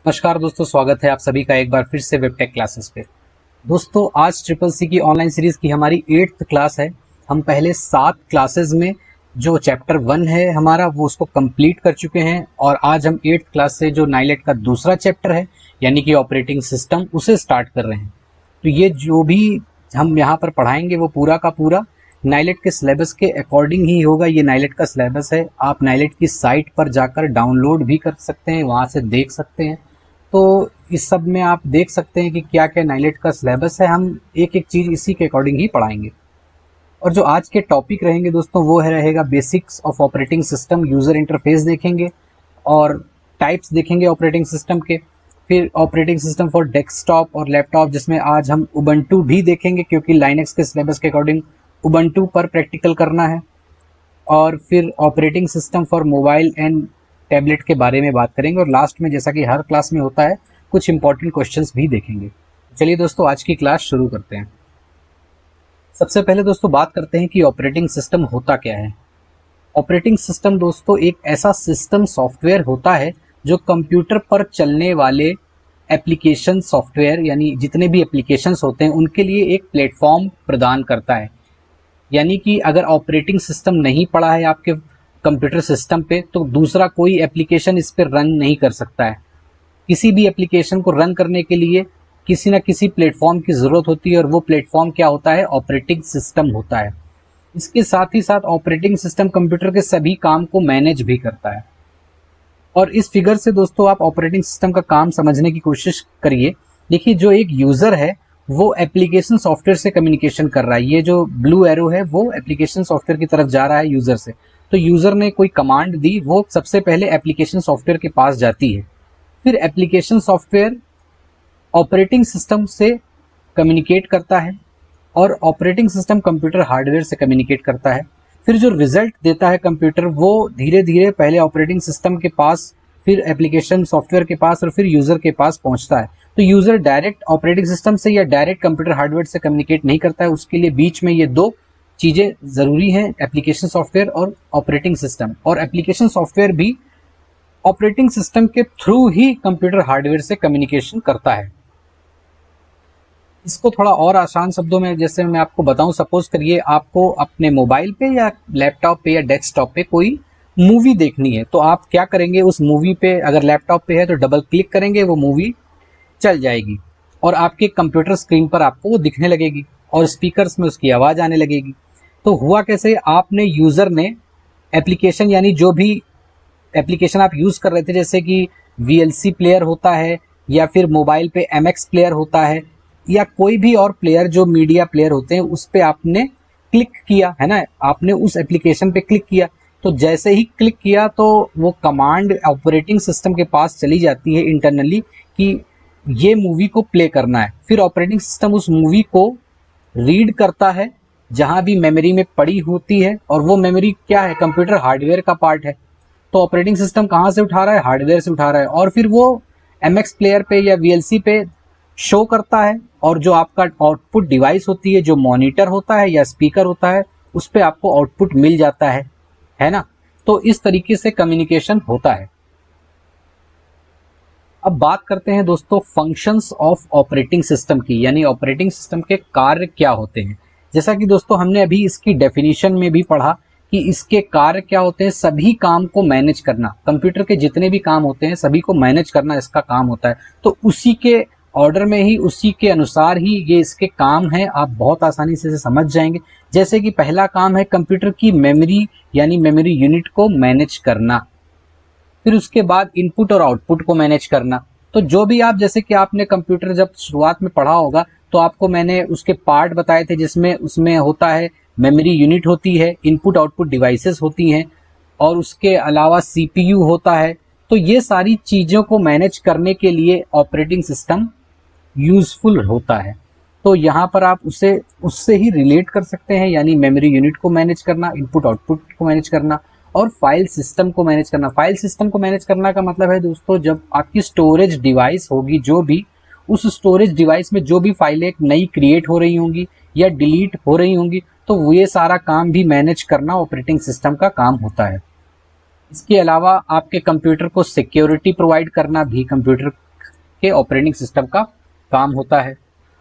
नमस्कार दोस्तों, स्वागत है आप सभी का एक बार फिर से वेबटेक क्लासेस पे। दोस्तों आज ट्रिपल सी की ऑनलाइन सीरीज की हमारी 8th क्लास है। हम पहले 7 क्लासेस में जो चैप्टर 1 है हमारा वो उसको कंप्लीट कर चुके हैं और आज हम 8th क्लास से जो नाइलेट का दूसरा चैप्टर है यानी कि ऑपरेटिंग सिस्टम उसे स्टार्ट कर रहे हैं। तो ये जो भी हम यहाँ पर पढ़ाएंगे वो पूरा का पूरा नाइलेट के सिलेबस के अकॉर्डिंग ही होगा। ये नाइलेट का सिलेबस है, आप नाइलेट की साइट पर जाकर डाउनलोड भी कर सकते हैं, वहाँ से देख सकते हैं। तो इस सब में आप देख सकते हैं कि क्या क्या नाइलेट का सिलेबस है। हम एक एक चीज़ इसी के अकॉर्डिंग ही पढ़ाएंगे। और जो आज के टॉपिक रहेंगे दोस्तों वो है रहेगा basics of operating system, user interface देखेंगे और टाइप्स देखेंगे ऑपरेटिंग सिस्टम के। फिर ऑपरेटिंग सिस्टम फॉर डेस्कटॉप और लैपटॉप, जिसमें आज हम उबंटू भी देखेंगे क्योंकि लाइनक्स के सिलेबस के अकॉर्डिंग उबंटू पर प्रैक्टिकल करना है। और फिर operating system for mobile and tablet के बारे में बात करेंगे और लास्ट में जैसा कि हर क्लास में होता है कुछ इंपॉर्टेंट क्वेश्चंस भी देखेंगे। चलिए दोस्तों आज की क्लास शुरू करते हैं। सबसे पहले दोस्तों बात करते हैं कि ऑपरेटिंग सिस्टम होता क्या है। ऑपरेटिंग सिस्टम दोस्तों एक ऐसा सिस्टम सॉफ्टवेयर होता है जो कंप्यूटर पर चलने वाले एप्लीकेशन सॉफ्टवेयर यानी जितने भी एप्लीकेशंस होते हैं उनके लिए एक प्लेटफॉर्म प्रदान करता है। यानी कि अगर ऑपरेटिंग सिस्टम नहीं पड़ा है आपके कंप्यूटर सिस्टम पे तो दूसरा कोई एप्लीकेशन इस पर रन नहीं कर सकता है। किसी भी एप्लीकेशन को रन करने के लिए किसी न किसी प्लेटफॉर्म की ज़रूरत होती है और वो प्लेटफॉर्म क्या होता है, ऑपरेटिंग सिस्टम होता है। इसके साथ ही साथ ऑपरेटिंग सिस्टम कंप्यूटर के सभी काम को मैनेज भी करता है। और इस फिगर से दोस्तों आप ऑपरेटिंग सिस्टम का काम समझने की कोशिश करिए। देखिए जो एक यूज़र है वो एप्लीकेशन सॉफ्टवेयर से कम्युनिकेशन कर रहा है। ये जो ब्लू एरो है वो एप्लीकेशन सॉफ्टवेयर की तरफ जा रहा है यूज़र से। तो यूज़र ने कोई कमांड दी, वो सबसे पहले एप्लीकेशन सॉफ्टवेयर के पास जाती है। फिर एप्लीकेशन सॉफ्टवेयर ऑपरेटिंग सिस्टम से कम्युनिकेट करता है और ऑपरेटिंग सिस्टम कंप्यूटर हार्डवेयर से कम्युनिकेट करता है। फिर जो रिजल्ट देता है कंप्यूटर वो धीरे धीरे पहले ऑपरेटिंग सिस्टम के पास, फिर एप्लीकेशन सॉफ्टवेयर के पास और फिर यूज़र के पास पहुंचता है। तो यूज़र डायरेक्ट ऑपरेटिंग सिस्टम से या डायरेक्ट कंप्यूटर हार्डवेयर से कम्युनिकेट नहीं करता है, उसके लिए बीच में ये दो चीज़ें ज़रूरी हैं, एप्लीकेशन सॉफ्टवेयर और ऑपरेटिंग सिस्टम। और एप्लीकेशन सॉफ्टवेयर भी ऑपरेटिंग सिस्टम के थ्रू ही कंप्यूटर हार्डवेयर से कम्युनिकेशन करता है। इसको थोड़ा और आसान शब्दों में जैसे मैं आपको बताऊं, सपोज करिए आपको अपने मोबाइल पे या लैपटॉप पे या डेस्कटॉप पे कोई मूवी देखनी है, तो आप क्या करेंगे, उस मूवी पे अगर लैपटॉप पे है तो डबल क्लिक करेंगे, वो मूवी चल जाएगी और आपके कंप्यूटर स्क्रीन पर आपको वो दिखने लगेगी और स्पीकर्स में उसकी आवाज़ आने लगेगी। तो हुआ कैसे, आपने यूज़र ने एप्लीकेशन यानी जो भी एप्लीकेशन आप यूज़ कर रहे थे जैसे कि VLC प्लेयर होता है या फिर मोबाइल पे MX प्लेयर होता है या कोई भी और प्लेयर जो मीडिया प्लेयर होते हैं, उस पे आपने क्लिक किया है ना, आपने उस एप्लीकेशन पे क्लिक किया। तो जैसे ही क्लिक किया तो वो कमांड ऑपरेटिंग सिस्टम के पास चली जाती है इंटरनली कि ये मूवी को प्ले करना है। फिर ऑपरेटिंग सिस्टम उस मूवी को रीड करता है जहां भी मेमोरी में पड़ी होती है, और वो मेमोरी क्या है, कंप्यूटर हार्डवेयर का पार्ट है। तो ऑपरेटिंग सिस्टम कहाँ से उठा रहा है, हार्डवेयर से उठा रहा है, और फिर वो MX प्लेयर पे या VLC पे शो करता है। और जो आपका आउटपुट डिवाइस होती है, जो मॉनिटर होता है या स्पीकर होता है, उस पे आपको आउटपुट मिल जाता है ना। तो इस तरीके से कम्युनिकेशन होता है। अब बात करते हैं दोस्तों फंक्शंस ऑफ ऑपरेटिंग सिस्टम की, यानी ऑपरेटिंग सिस्टम के कार्य क्या होते हैं। जैसा कि दोस्तों हमने अभी इसकी डेफिनेशन में भी पढ़ा कि इसके कार्य क्या होते हैं, सभी काम को मैनेज करना, कंप्यूटर के जितने भी काम होते हैं सभी को मैनेज करना इसका काम होता है। तो उसी के ऑर्डर में ही, उसी के अनुसार ही ये इसके काम है, आप बहुत आसानी से इसे समझ जाएंगे। जैसे कि पहला काम है कंप्यूटर की मेमोरी यानी मेमोरी यूनिट को मैनेज करना। फिर उसके बाद इनपुट और आउटपुट को मैनेज करना। तो जो भी आप, जैसे कि आपने कंप्यूटर जब शुरुआत में पढ़ा होगा तो आपको मैंने उसके पार्ट बताए थे, जिसमें उसमें होता है मेमोरी यूनिट होती है, इनपुट आउटपुट डिवाइसेस होती हैं और उसके अलावा CPU होता है। तो ये सारी चीज़ों को मैनेज करने के लिए ऑपरेटिंग सिस्टम यूज़फुल होता है। तो यहाँ पर आप उसे उससे ही रिलेट कर सकते हैं, यानी मेमोरी यूनिट को मैनेज करना, इनपुट आउटपुट को मैनेज करना और फाइल सिस्टम को मैनेज करना। फाइल सिस्टम को मैनेज करना का मतलब है दोस्तों, जब आपकी स्टोरेज डिवाइस होगी, जो भी उस स्टोरेज डिवाइस में जो भी फाइलें नई क्रिएट हो रही होंगी या डिलीट हो रही होंगी, तो ये सारा काम भी मैनेज करना ऑपरेटिंग सिस्टम का काम होता है। इसके अलावा आपके कंप्यूटर को सिक्योरिटी प्रोवाइड करना भी कंप्यूटर के ऑपरेटिंग सिस्टम का काम होता है,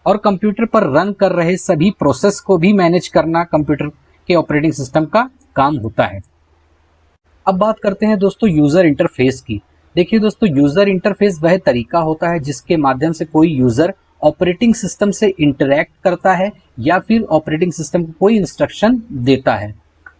और कंप्यूटर पर रन कर रहे सभी प्रोसेस को भी मैनेज करना कंप्यूटर के ऑपरेटिंग सिस्टम का काम होता है। अब बात करते हैं दोस्तों यूजर इंटरफेस की। देखिए दोस्तों, यूजर इंटरफेस वह तरीका होता है जिसके माध्यम से कोई यूजर ऑपरेटिंग सिस्टम से इंटरैक्ट करता है या फिर ऑपरेटिंग सिस्टम को कोई इंस्ट्रक्शन देता है।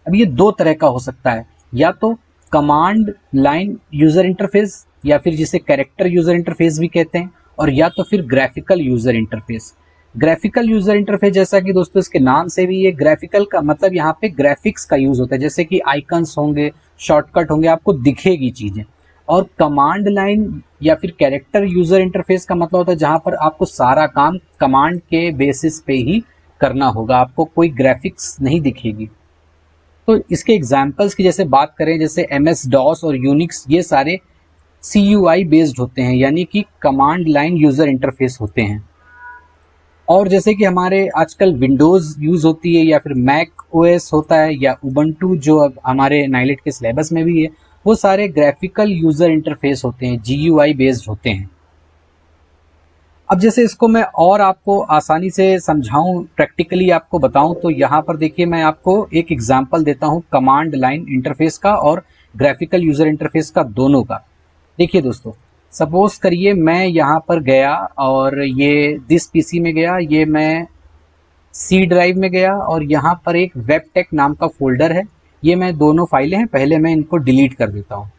अब ये दो तरह का हो सकता है, या तो कमांड लाइन यूजर इंटरफेस या फिर जिसे कैरेक्टर यूजर इंटरफेस भी कहते हैं, और या तो फिर graphical user interface. Graphical user interface जैसा कि दोस्तों इसके नाम से भी, ये ग्राफिकल का मतलब यहाँ पे ग्राफिक्स का यूज होता है, जैसे कि आइकन्स होंगे, शॉर्टकट होंगे, आपको दिखेगी चीजें। और कमांड लाइन या फिर कैरेक्टर यूजर इंटरफेस का मतलब होता है जहां पर आपको सारा काम कमांड के बेसिस पे ही करना होगा, आपको कोई ग्राफिक्स नहीं दिखेगी। तो इसके एग्जांपल्स की जैसे बात करें, जैसे MS DOS और यूनिक्स, ये सारे CUI बेस्ड होते हैं, यानी कि कमांड लाइन यूजर इंटरफेस होते हैं। और जैसे कि हमारे आजकल विंडोज यूज होती है या फिर मैक OS होता है या उबंटू जो अब हमारे नाइलेट के सिलेबस में भी है, वो सारे ग्राफिकल यूजर इंटरफेस होते हैं, GUI बेस्ड होते हैं। अब जैसे इसको मैं और आपको आसानी से समझाऊं, प्रैक्टिकली आपको बताऊं, तो यहाँ पर देखिए मैं आपको एक एग्जांपल देता हूं कमांड लाइन इंटरफेस का और ग्राफिकल यूजर इंटरफेस का, दोनों का। देखिए दोस्तों, सपोज करिए मैं यहाँ पर गया और ये दिस PC में गया, ये मैं C ड्राइव में गया और यहाँ पर एक वेबटेक नाम का फोल्डर है। ये मैं दोनों फाइलें हैं, पहले मैं इनको डिलीट कर देता हूँ।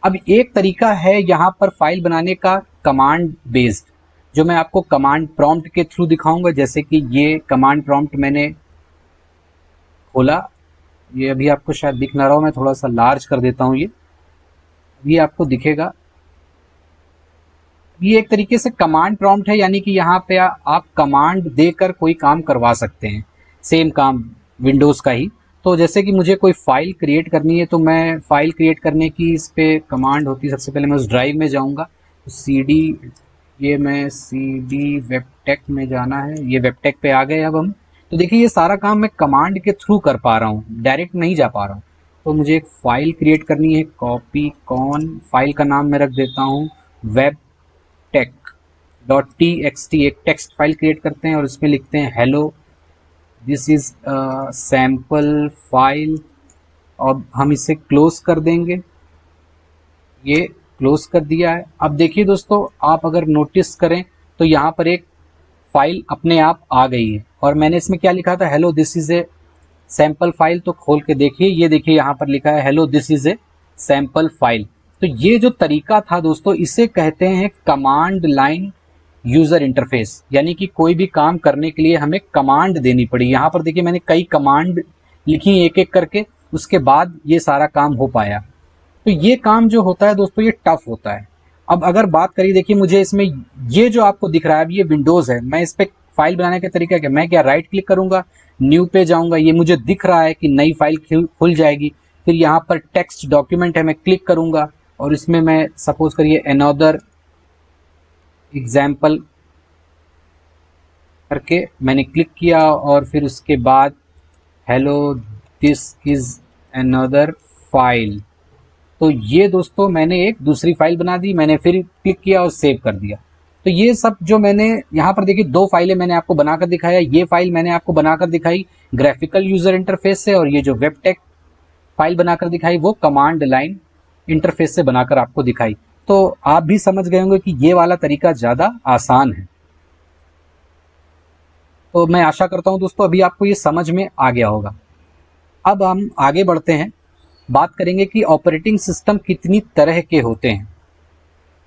अब एक तरीका है यहाँ पर फाइल बनाने का कमांड बेस्ड, जो मैं आपको कमांड प्रॉम्प्ट के थ्रू दिखाऊंगा। जैसे कि ये कमांड प्रॉम्प्ट मैंने खोला, ये अभी आपको शायद दिख ना रहा हो, मैं थोड़ा सा लार्ज कर देता हूँ, ये आपको दिखेगा। ये एक तरीके से कमांड प्रॉम्प्ट है, यानी कि यहाँ पे आप कमांड देकर कोई काम करवा सकते हैं, सेम काम विंडोज का ही। तो जैसे कि मुझे कोई फाइल क्रिएट करनी है, तो मैं फाइल क्रिएट करने की इस पे कमांड होती है। सबसे पहले मैं उस ड्राइव में जाऊंगा, तो CD, ये मैं CD वेबटेक में जाना है, ये वेबटेक पे आ गए अब हम। तो देखिए ये सारा काम मैं कमांड के थ्रू कर पा रहा हूँ, डायरेक्ट नहीं जा पा रहा हूँ। तो मुझे एक फाइल क्रिएट करनी है, कॉपी कॉन, फाइल का नाम मैं रख देता हूँ webtech.txt, एक टेक्स्ट फाइल क्रिएट करते हैं और इसमें लिखते हैं hello, this is sample file. अब हम इसे क्लोज कर देंगे, ये क्लोज कर दिया है। अब देखिए दोस्तों, आप अगर नोटिस करें तो यहाँ पर एक फाइल अपने आप आ गई है, और मैंने इसमें क्या लिखा था, hello this is a sample file. तो खोल के देखिए, ये देखिए यहाँ पर लिखा है hello this is a sample file. तो ये जो तरीका था दोस्तों, इसे कहते हैं कमांड लाइन यूजर इंटरफेस, यानी कि कोई भी काम करने के लिए हमें कमांड देनी पड़ी। यहाँ पर देखिए मैंने कई कमांड लिखी एक एक करके, उसके बाद ये सारा काम हो पाया। तो ये काम जो होता है दोस्तों, ये टफ होता है। अब अगर बात करिए, देखिए मुझे इसमें ये जो आपको दिख रहा है, अब ये विंडोज है, मैं इस पे फाइल बनाने का तरीका क्या, मैं क्या राइट क्लिक करूंगा, न्यू पे जाऊंगा, ये मुझे दिख रहा है कि नई फाइल खुल जाएगी। फिर यहाँ पर टेक्स्ट डॉक्यूमेंट है, मैं क्लिक करूंगा और इसमें मैं सपोज करिए अनदर एग्जाम्पल करके मैंने क्लिक किया, और फिर उसके बाद hello this is another file. तो ये दोस्तों मैंने एक दूसरी फाइल बना दी, मैंने फिर क्लिक किया और सेव कर दिया। तो ये सब जो मैंने यहाँ पर देखिए दो फाइलें मैंने आपको बनाकर दिखाया, ये फाइल मैंने आपको बनाकर दिखाई ग्राफिकल यूजर इंटरफेस से, और ये जो वेबटेक फाइल बनाकर दिखाई वो कमांड लाइन इंटरफेस से बनाकर आपको दिखाई। तो आप भी समझ गए होंगे कि ये वाला तरीका ज़्यादा आसान है। तो मैं आशा करता हूं दोस्तों अभी आपको ये समझ में आ गया होगा। अब हम आगे बढ़ते हैं, बात करेंगे कि ऑपरेटिंग सिस्टम कितनी तरह के होते हैं।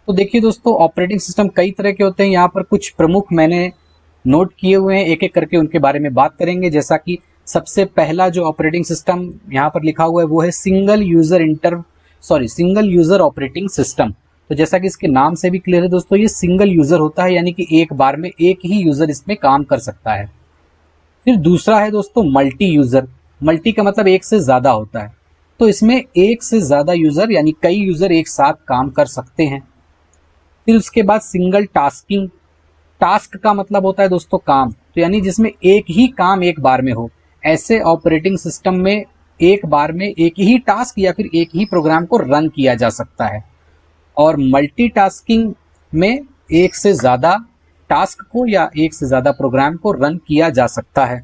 तो देखिए दोस्तों, ऑपरेटिंग सिस्टम कई तरह के होते हैं। यहाँ पर कुछ प्रमुख मैंने नोट किए हुए हैं, एक एक करके उनके बारे में बात करेंगे। जैसा कि सबसे पहला जो ऑपरेटिंग सिस्टम यहाँ पर लिखा हुआ है वो है सिंगल यूजर ऑपरेटिंग सिस्टम। तो जैसा कि इसके नाम से भी क्लियर है दोस्तों, ये सिंगल यूजर होता है, यानी कि एक बार में एक ही यूजर इसमें काम कर सकता है। फिर दूसरा है दोस्तों मल्टी यूजर। मल्टी का मतलब एक से ज्यादा होता है, तो इसमें एक से ज्यादा यूजर यानी कई यूजर एक साथ काम कर सकते हैं। फिर उसके बाद सिंगल टास्किंग। टास्क का मतलब होता है दोस्तों काम, तो यानी जिसमें एक ही काम एक बार में हो। ऐसे ऑपरेटिंग सिस्टम में एक बार में एक ही टास्क या फिर एक ही प्रोग्राम को रन किया जा सकता है। और मल्टीटास्किंग में एक से ज़्यादा टास्क को या एक से ज़्यादा प्रोग्राम को रन किया जा सकता है।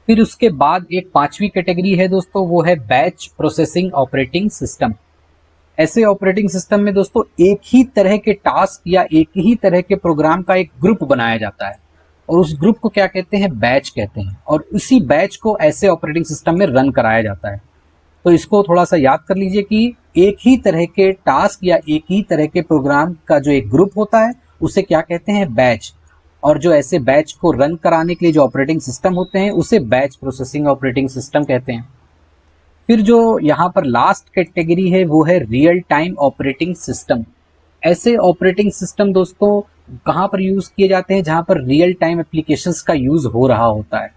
फिर उसके बाद एक पांचवी कैटेगरी है दोस्तों, वो है बैच प्रोसेसिंग ऑपरेटिंग सिस्टम। ऐसे ऑपरेटिंग सिस्टम में दोस्तों एक ही तरह के टास्क या एक ही तरह के प्रोग्राम का एक ग्रुप बनाया जाता है और उस ग्रुप को क्या कहते हैं, बैच कहते हैं, और उसी बैच को ऐसे ऑपरेटिंग सिस्टम में रन कराया जाता है। तो इसको थोड़ा सा याद कर लीजिए कि एक ही तरह के टास्क या एक ही तरह के प्रोग्राम का जो एक ग्रुप होता है उसे क्या कहते हैं, बैच। और जो ऐसे बैच को रन कराने के लिए जो ऑपरेटिंग सिस्टम होते हैं उसे बैच प्रोसेसिंग ऑपरेटिंग सिस्टम कहते हैं। फिर जो यहाँ पर लास्ट कैटेगरी है वो है रियल टाइम ऑपरेटिंग सिस्टम। ऐसे ऑपरेटिंग सिस्टम दोस्तों कहाँ पर यूज किए जाते हैं, जहाँ पर रियल टाइम एप्लीकेशंस का यूज हो रहा होता है।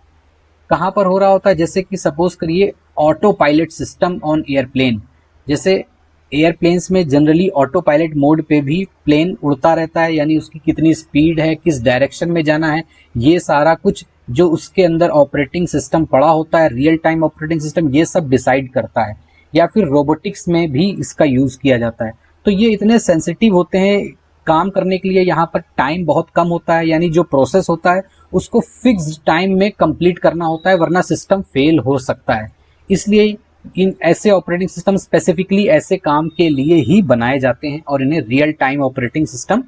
कहाँ पर हो रहा होता है, जैसे कि सपोज करिए auto pilot system on airplane. जैसे एयरप्लेन्स में जनरली ऑटो पायलट मोड पे भी प्लेन उड़ता रहता है, यानी उसकी कितनी स्पीड है, किस डायरेक्शन में जाना है, ये सारा कुछ जो उसके अंदर ऑपरेटिंग सिस्टम पड़ा होता है, रियल टाइम ऑपरेटिंग सिस्टम, ये सब डिसाइड करता है। या फिर रोबोटिक्स में भी इसका यूज किया जाता है। तो ये इतने सेंसिटिव होते हैं, काम करने के लिए यहाँ पर टाइम बहुत कम होता है, यानी जो प्रोसेस होता है उसको फिक्स्ड टाइम में कंप्लीट करना होता है, वरना सिस्टम फेल हो सकता है। इसलिए इन ऐसे ऑपरेटिंग सिस्टम स्पेसिफिकली ऐसे काम के लिए ही बनाए जाते हैं और इन्हें रियल टाइम ऑपरेटिंग सिस्टम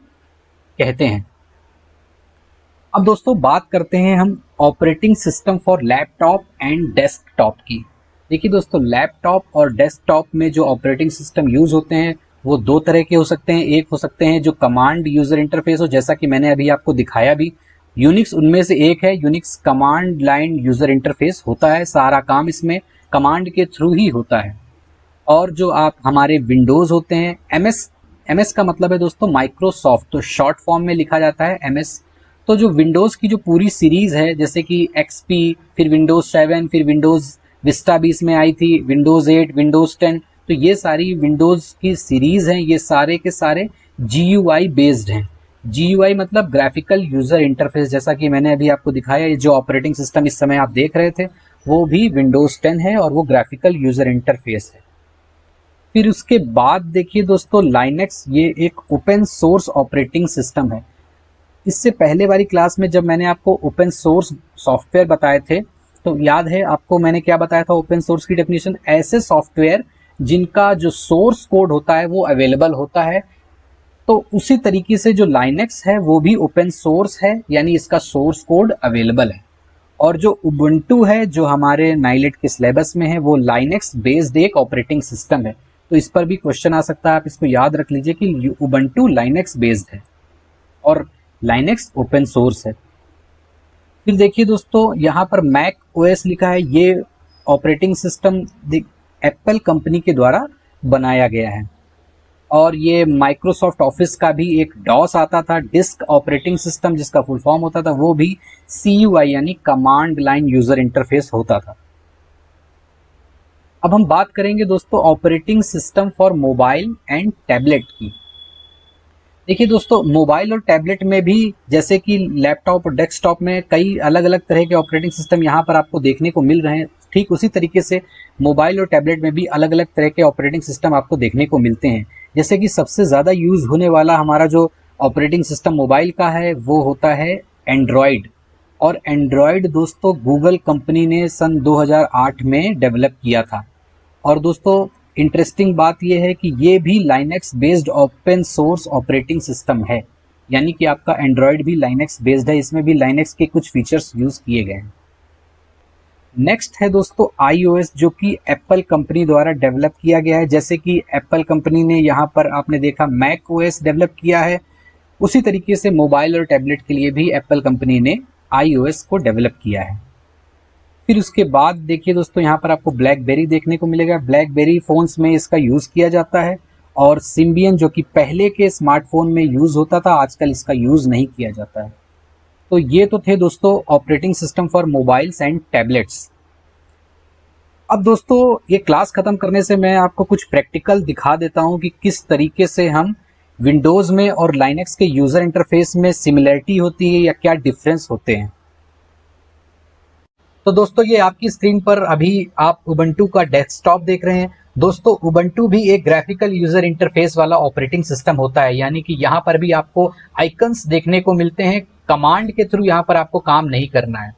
कहते हैं। अब दोस्तों बात करते हैं हम operating system for laptop and desktop की। देखिए दोस्तों, लैपटॉप और डेस्कटॉप में जो ऑपरेटिंग सिस्टम यूज होते हैं वो दो तरह के हो सकते हैं। एक हो सकते हैं जो कमांड यूजर इंटरफेस हो, जैसा कि मैंने अभी आपको दिखाया भी, यूनिक्स उनमें से एक है। Unix command line user interface होता है, सारा काम इसमें कमांड के थ्रू ही होता है। और जो आप हमारे विंडोज होते हैं, एमएस का मतलब है दोस्तों माइक्रोसॉफ्ट, तो शॉर्ट फॉर्म में लिखा जाता है एमएस। तो जो विंडोज की जो पूरी सीरीज है, जैसे कि एक्सपी, फिर विंडोज 7, फिर विंडोज विस्टा भी इसमें आई थी, विंडोज 8, विंडोज 10, तो ये सारी विंडोज की सीरीज हैं। ये सारे के सारे GUI बेस्ड हैं। GUI मतलब ग्राफिकल यूजर इंटरफेस, जैसा कि मैंने अभी आपको दिखाया। ये जो ऑपरेटिंग सिस्टम इस समय आप देख रहे थे वो भी विंडोज 10 है और वो ग्राफिकल यूजर इंटरफेस है। फिर उसके बाद देखिए दोस्तों, लाइनेक्स ये एक ओपन सोर्स ऑपरेटिंग सिस्टम है। इससे पहले वाली क्लास में जब मैंने आपको ओपन सोर्स सॉफ्टवेयर बताए थे, तो याद है आपको मैंने क्या बताया था ओपन सोर्स की डेफिनेशन, ऐसे सॉफ्टवेयर जिनका जो सोर्स कोड होता है वो अवेलेबल होता है। तो उसी तरीके से जो लाइनेक्स है वो भी ओपन सोर्स है, यानी इसका सोर्स कोड अवेलेबल है। और जो उबुंटू है जो हमारे नाइलेट के सिलेबस में है वो लाइनेक्स बेस्ड एक ऑपरेटिंग सिस्टम है। तो इस पर भी क्वेश्चन आ सकता है, आप इसको याद रख लीजिए कि उबुंटू लाइनेक्स बेस्ड है और लाइनेक्स ओपन सोर्स है। फिर देखिए दोस्तों, यहाँ पर मैक ओएस लिखा है। ये ऑपरेटिंग सिस्टम एप्पल कंपनी के द्वारा बनाया गया है। और ये माइक्रोसॉफ्ट ऑफिस का भी एक डॉस आता था, डिस्क ऑपरेटिंग सिस्टम, जिसका फुल फॉर्म होता था, वो भी CUI यानी कमांड लाइन यूजर इंटरफेस होता था। अब हम बात करेंगे दोस्तों operating system for mobile and tablet की। देखिए दोस्तों, मोबाइल और टैबलेट में भी जैसे कि लैपटॉप और डेस्कटॉप में कई अलग अलग तरह के ऑपरेटिंग सिस्टम यहाँ पर आपको देखने को मिल रहे हैं, ठीक उसी तरीके से मोबाइल और टैबलेट में भी अलग अलग तरह के ऑपरेटिंग सिस्टम आपको देखने को मिलते हैं। जैसे कि सबसे ज़्यादा यूज होने वाला हमारा जो ऑपरेटिंग सिस्टम मोबाइल का है वो होता है एंड्रॉयड। और एंड्रॉयड दोस्तों गूगल कंपनी ने सन 2008 में डेवलप किया था। और दोस्तों इंटरेस्टिंग बात यह है कि ये भी Linux based open source operating system है, यानी कि आपका एंड्रॉयड भी लाइनेक्स बेस्ड है, इसमें भी लाइनेक्स के कुछ फीचर्स यूज किए गए हैं। नेक्स्ट है दोस्तों iOS, जो कि एप्पल कंपनी द्वारा डेवलप किया गया है। जैसे कि एप्पल कंपनी ने यहाँ पर आपने देखा मैक OS डेवलप किया है, उसी तरीके से मोबाइल और टैबलेट के लिए भी एप्पल कंपनी ने iOS को डेवलप किया है। फिर उसके बाद देखिए दोस्तों, यहाँ पर आपको ब्लैकबेरी देखने को मिलेगा। ब्लैकबेरी फोन्स में इसका यूज किया जाता है। और सिम्बियन जो कि पहले के स्मार्टफोन में यूज होता था, आजकल इसका यूज नहीं किया जाता है। तो ये तो थे दोस्तों operating system for mobiles and tablets. अब दोस्तों ये क्लास खत्म करने से मैं आपको कुछ प्रैक्टिकल दिखा देता हूं कि किस तरीके से हम विंडोज में और लाइनेक्स के यूजर इंटरफेस में सिमिलरिटी होती है या क्या डिफरेंस होते हैं। तो दोस्तों ये आपकी स्क्रीन पर अभी आप उबुंटू का डेस्कटॉप देख रहे हैं दोस्तों उबंटू भी एक ग्राफिकल यूजर इंटरफेस वाला ऑपरेटिंग सिस्टम होता है, यानी कि यहाँ पर भी आपको आइकन्स देखने को मिलते हैं। कमांड के थ्रू यहाँ पर आपको काम नहीं करना है।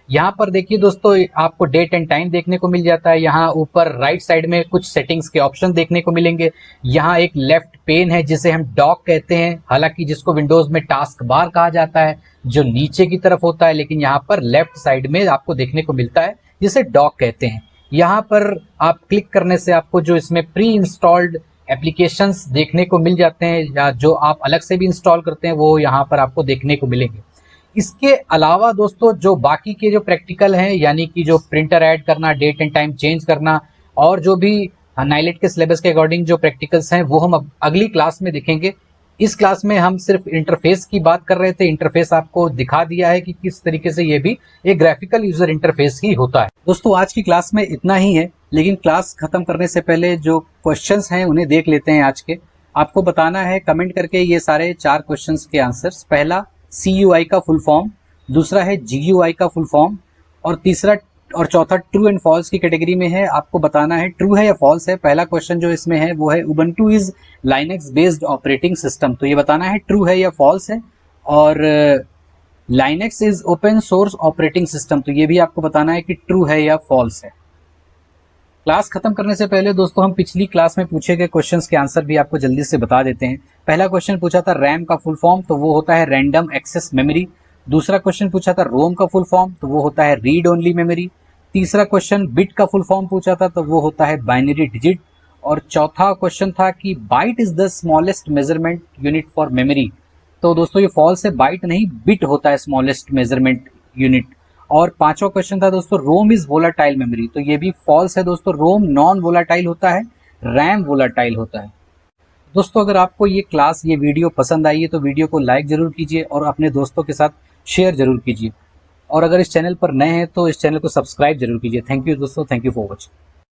यहाँ पर देखिए दोस्तों, आपको डेट एंड टाइम देखने को मिल जाता है। यहाँ ऊपर राइट साइड में कुछ सेटिंग्स के ऑप्शन देखने को मिलेंगे। यहाँ एक लेफ्ट पेन है जिसे हम डॉक कहते हैं, हालांकि जिसको विंडोज में टास्क बार कहा जाता है, जो नीचे की तरफ होता है, लेकिन यहाँ पर लेफ्ट साइड में आपको देखने को मिलता है, जिसे डॉक कहते हैं। यहाँ पर आप क्लिक करने से आपको जो इसमें प्री इंस्टॉल्ड एप्लीकेशंस देखने को मिल जाते हैं, या जो आप अलग से भी इंस्टॉल करते हैं, वो यहाँ पर आपको देखने को मिलेंगे। इसके अलावा दोस्तों जो बाकी के जो प्रैक्टिकल हैं, यानी कि जो प्रिंटर ऐड करना, डेट एंड टाइम चेंज करना, और जो भी नाइलेट के सिलेबस के अकॉर्डिंग जो प्रैक्टिकल्स हैं, वो हम अगली क्लास में देखेंगे। इस क्लास में हम सिर्फ इंटरफेस की बात कर रहे थे। इंटरफेस आपको दिखा दिया है कि किस तरीके से ये भी एक ग्राफिकल यूजर इंटरफेस ही होता है। दोस्तों आज की क्लास में इतना ही है, लेकिन क्लास खत्म करने से पहले जो क्वेश्चंस हैं उन्हें देख लेते हैं। आज के आपको बताना है कमेंट करके ये सारे 4 क्वेश्चंस के आंसर्स। पहला CUI का फुल फॉर्म, दूसरा है GUI का फुल फॉर्म, और तीसरा और चौथा ट्रू एंड फॉल्स की कैटेगरी में है। आपको बताना है ट्रू है या फॉल्स है। पहला क्वेश्चन जो इसमें है वो है Ubuntu is Linux based operating system, तो ये बताना है ट्रू है या फॉल्स है। और Linux is open source operating system, तो ये भी आपको बताना है कि ट्रू है या फॉल्स है। क्लास खत्म करने से पहले दोस्तों हम पिछली क्लास में पूछे गए क्वेश्चंस के आंसर भी आपको जल्दी से बता देते हैं। पहला क्वेश्चन पूछा था रैम का फुल फॉर्म, तो वो होता है रैंडम एक्सेस मेमोरी। दूसरा क्वेश्चन पूछा था रोम का फुल फॉर्म, तो वो होता है रीड ओनली मेमोरी। तीसरा क्वेश्चन बिट का फुल फॉर्म पूछा था, तो वो होता है बाइनरी डिजिट। और चौथा क्वेश्चन था कि byte is the smallest measurement unit for memory, तो दोस्तों ये फॉल्स है, बाइट नहीं बिट होता है स्मॉलेस्ट मेजरमेंट यूनिट। और पांचवा क्वेश्चन था दोस्तों रोम इज वोलाटाइल मेमोरी, तो ये भी फॉल्स है दोस्तों, रोम नॉन वोलाटाइल होता है, रैम वोलाटाइल होता है। दोस्तों अगर आपको ये क्लास, ये वीडियो पसंद आई है तो वीडियो को लाइक जरूर कीजिए और अपने दोस्तों के साथ शेयर जरूर कीजिए। और अगर इस चैनल पर नए हैं तो इस चैनल को सब्सक्राइब जरूर कीजिए। थैंक यू दोस्तों, थैंक यू फॉर वॉचिंग।